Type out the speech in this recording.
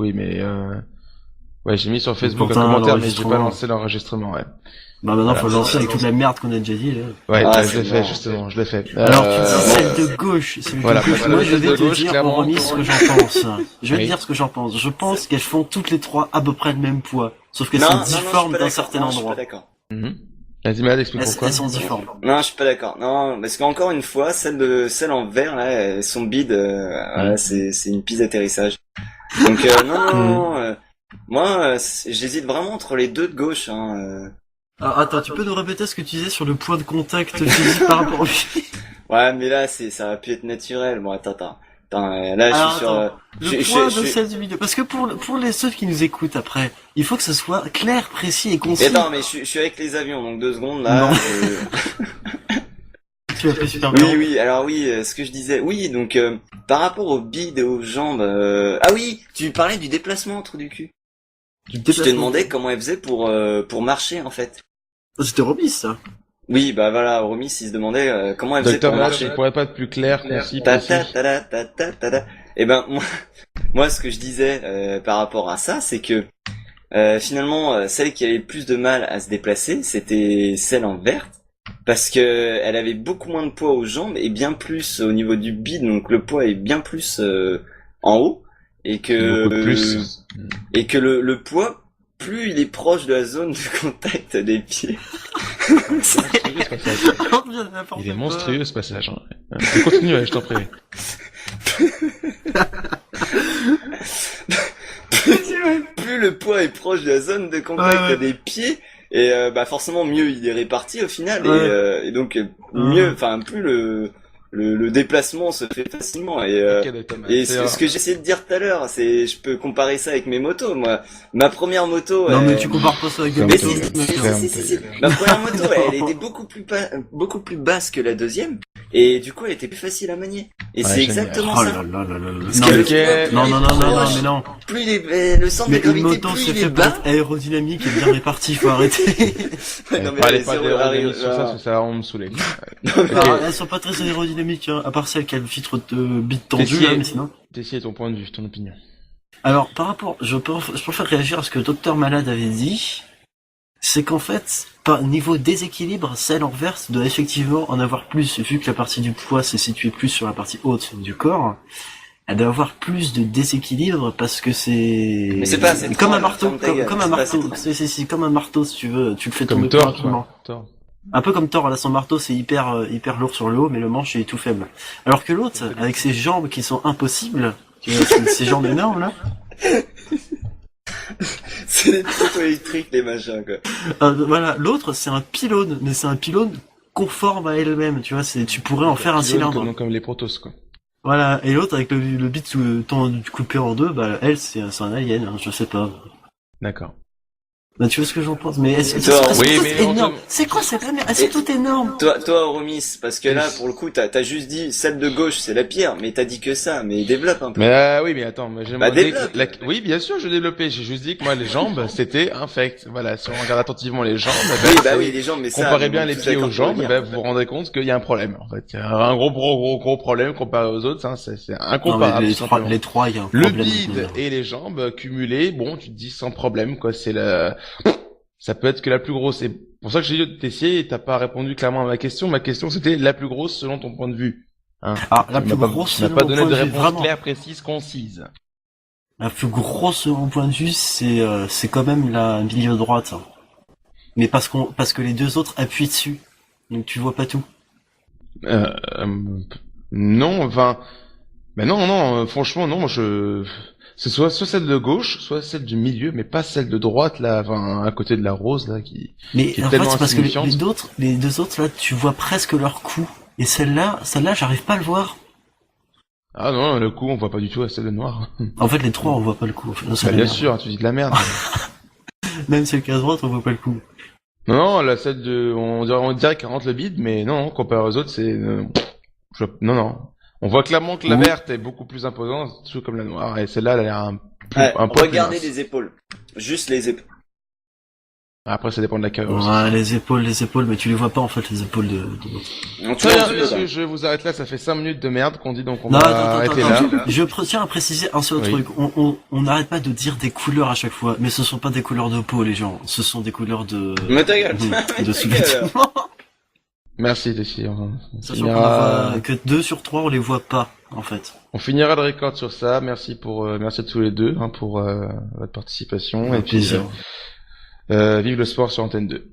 oui, mais ouais, j'ai mis sur Facebook un Pourtant, commentaire, mais j'ai pas l'enregistrement. lancé l'enregistrement, ouais. Bah maintenant, Voilà. faut le lancer avec toute la merde qu'on a déjà dit, là. Ouais, Ah, bah, je c'est l'ai fait, bon. justement, je l'ai fait. Alors, tu dis celle bon. de gauche, Voilà, moi la je celle vais de te gauche, dire clairement. en remis ce que j'en pense. Je vais te Oui. dire ce que j'en pense. Je pense qu'elles font toutes les trois à peu près le même poids. Sauf qu'elles Non, sont non, non, je suis difformes pas d'un d'accord. certain Non, je suis endroit. pas d'accord. Mhm. Vas-y, Malade, explique pourquoi. Elles sont difformes. Non, je suis pas d'accord. Non, parce qu'encore une fois, celle en vert là, son bide, voilà, c'est une piste d'atterrissage. Donc non, non, non, moi, j'hésite vraiment entre les deux de gauche. Ah, attends, tu peux nous répéter ce que tu disais sur le point de contact physique par rapport au Ouais, mais là, ça va plus être naturel. Bon, attends, là, je Alors, suis sur. attends, le point de celle du milieu. Parce que pour les ceux qui nous écoutent après, il faut que ce soit clair, précis et concis. Mais attends, mais je suis avec les avions, donc 2 secondes là. Non. Tu l'as fait super bien. Oui, oui, alors oui, ce que je disais, oui, donc par rapport au bide et aux jambes, ah oui, tu parlais du déplacement, trou du cul. Je te demandais comment elle faisait pour marcher en fait. Oh, c'était Robis, ça. Oui, bah voilà, Romy, il se demandait comment elle faisait Docteur pour Malade, marcher. tu pourrais pas être plus clair, concis, Ta précis. ta ta ta ta ta ta ta. Et ben moi, ce que je disais par rapport à ça, c'est que finalement, celle qui avait le plus de mal à se déplacer, c'était celle en verte, parce que elle avait beaucoup moins de poids aux jambes et bien plus au niveau du bide, donc le poids est bien plus en haut, et que Beaucoup plus. le poids, plus il est proche de la zone de contact des pieds. Monstrueux, ce passage. Il est monstrueux ce passage. Hein. Continue, ouais, je t'en prie. Plus le poids est proche de la zone de contact Ouais. des pieds, et bah forcément mieux il est réparti au final, Ouais. et donc mieux, enfin plus le déplacement se fait facilement, Ok, Docteur Malade. et ce que j'essayais de dire tout à l'heure, c'est je peux comparer ça avec mes motos. Moi, ma première moto, Non, mais tu compares pas ça avec des mais motos. si. Ma première moto, elle était beaucoup plus basse que la deuxième, et du coup, elle était plus facile à manier. Et Ouais, c'est génial. exactement Oh ça. là là là là là. Parce Non, que mais- le poids, plus non, il non, est non, non, non, proche, mais non. plus le centre Mais de une gravité, moto plus se il est fait bas. pour être aérodynamique et bien répartie, faut arrêter. Ouais, non, mais Parlez allez, pas zéro, d'aérodynamique sur ça, arrive, parce que ça va vraiment me saouler. non, mais- Alors, elles sont pas très aérodynamiques, hein, à part celle qui a le filtre de bite tendu, Tessier. là, mais sinon. T'essayes ton point de vue, ton opinion. Alors, par rapport, je préfère réagir à ce que Docteur Malade avait dit, c'est qu'en fait, par niveau déséquilibre, celle en verte doit effectivement en avoir plus, vu que la partie du poids s'est située plus sur la partie haute du corps. Elle doit avoir plus de déséquilibre parce que c'est... Mais c'est pas assez comme trop, un marteau, ferme ta gueule, comme un c'est pas assez marteau. trop. C'est comme un marteau, si tu veux, tu le fais Comme tomber Thor, tranquillement. quoi. Thor. Un peu comme Thor, là, son marteau, c'est hyper lourd sur le haut, mais le manche est tout faible. Alors que l'autre, avec ses jambes qui sont impossibles, tu vois, ses jambes énormes, là, c'est des poteaux électriques, les machins, quoi. voilà, l'autre, c'est un pylône, mais c'est un pylône conforme à elle-même, tu vois, tu pourrais en faire un cylindre. Comme les Protoss, quoi. Voilà, et l'autre, avec le bit coupé en deux, bah, elle, c'est un alien, hein, je sais pas. D'accord. Bah, tu vois ce que j'en pense, mais est-ce que Toi, c'est oui, tout mais énorme? on- C'est quoi cette merde? Elles sont toutes énormes. Toi, Romis, parce que là, pour le coup, t'as juste dit celle de gauche, c'est la pire, mais t'as dit que ça, mais développe un peu. Mais oui, mais attends, mais j'ai Bah, demandé développe. Oui, bien sûr, je développais. J'ai juste dit que moi, les jambes, c'était infect. Voilà, si on regarde attentivement les jambes, Oui, bah oui, les jambes, mais ça. comparez mais bien bon, les tout pieds d'accord aux pour jambes, le dire. ben, vous vous rendrez compte qu'il y a un problème, en fait. Il y a un gros problème comparé aux autres, hein, c'est Non, mais incomparable. les tout simplement. trois, il y a un Le problème. bide et les jambes cumulées, bon, tu te dis sans problème, quoi. Ça peut être que la plus grosse. C'est pour ça que j'ai dit Tessier, et t'as pas répondu clairement à ma question. Ma question, c'était la plus grosse selon ton point de vue. Hein. Ah, la Tu plus m'as pas- grosse, tu m'as selon pas mon donné point de de vue, réponse vraiment. claire, précise, concise. La plus grosse, selon mon point de vue, c'est quand même la milieu droite. Hein. Mais parce que les deux autres appuient dessus. Donc tu vois pas tout. Euh, non, enfin, mais non, franchement, non, c'est soit celle de gauche, soit celle du milieu, mais pas celle de droite, là, enfin, à côté de la rose, là, qui Mais est en fait, tellement c'est parce que insignifiante. les deux autres, là, tu vois presque leur cou. Et celle-là, j'arrive pas à le voir. Ah non, le coup, on voit pas du tout à celle de noir. En fait, les trois, on voit pas le coup. Non, c'est Bah, la bien merde. sûr, tu dis de la merde. Même celle qui est à droite, on voit pas le coup. Non, la celle on dirait qu'elle rentre le bide, mais non, comparé aux autres, c'est, non. On voit clairement que la Oui. verte est beaucoup plus imposante, tout comme la noire, et celle-là, elle a l'air Ouais, un poil plus regardez mince. les épaules. Juste les épaules. Après, ça dépend de la carrure aussi. Ouais, les épaules, mais tu les vois pas en fait les épaules de. Donc, tu Très vois, bien, tu peux, messieurs, je vous arrête là, ça fait 5 minutes de merde qu'on dit, donc on Non, va attends, arrêter là. Je tiens à préciser un seul Oui. truc. On n'arrête pas de dire des couleurs à chaque fois, mais ce sont pas des couleurs de peau, les gens. Ce sont des couleurs de. Mais ta gueule. de sous-vêtements. Merci les filles. On Sachant qu'on en finira... voit que 2 sur 3, on les voit pas, en fait. on finira le record sur ça. Merci merci à tous les deux, hein, pour votre participation. Et puis, Plaisir. vive le sport sur Antenne 2.